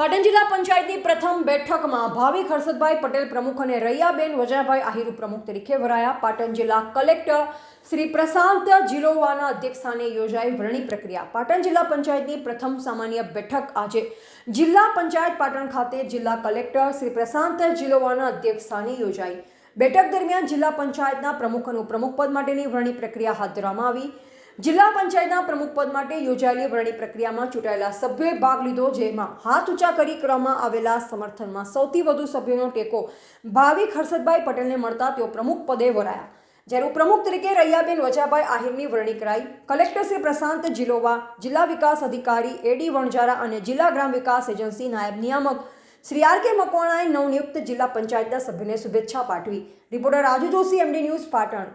પાટણ જિલ્લા પંચાયતની પ્રથમ બેઠકમાં ભાવિક હર્ષદભાઈ પટેલ પ્રમુખ અને રૈયાબેન વજાભાઈ આહિર પ્રમુખ તરીકે વરાયા. પાટણ જિલ્લા કલેક્ટર શ્રી પ્રશાંત જીલોવાના અધ્યક્ષસ્થાને યોજાઈ વરણી પ્રક્રિયા. પાટણ જિલ્લા પંચાયતની પ્રથમ સામાન્ય બેઠક આજે જિલ્લા પંચાયત પાટણ ખાતે જિલ્લા કલેક્ટર શ્રી પ્રશાંત જીલોવાના અધ્યક્ષસ્થાને યોજાઈ. બેઠક દરમિયાન જિલ્લા પંચાયતના પ્રમુખ અને ઉપપ્રમુખ પદ માટેની વરણી પ્રક્રિયા હાથ ધરવામાં આવી. જિલ્લા પંચાયતના પ્રમુખ પદ માટે યોજાયેલી વરણી પ્રક્રિયામાં ચૂંટાયેલા સભ્યોએ ભાગ લીધો, જેમાં હાથ ઊંચા કરી કરવામાં આવેલા સમર્થનમાં સૌથી વધુ સભ્યોનો ટેકો ભાવિક હર્ષદભાઈ પટેલને મળતા તેઓ પ્રમુખ પદે વરાયા. જ્યારે ઉપપ્રમુખ તરીકે રૈયાબેન વજાભાઈ આહિરની વરણી કરાઈ. કલેક્ટર શ્રી પ્રશાંત જીલોવા, જિલ્લા વિકાસ અધિકારી એડી વણજારા અને જિલ્લા ગ્રામ વિકાસ એજન્સી નાયબ નિયામક શ્રી આર કે મકવાણાએ નવનિયુક્ત જિલ્લા પંચાયતના સભ્યોને શુભેચ્છા પાઠવી. Reporter Raju Joshi, MD news, Patan.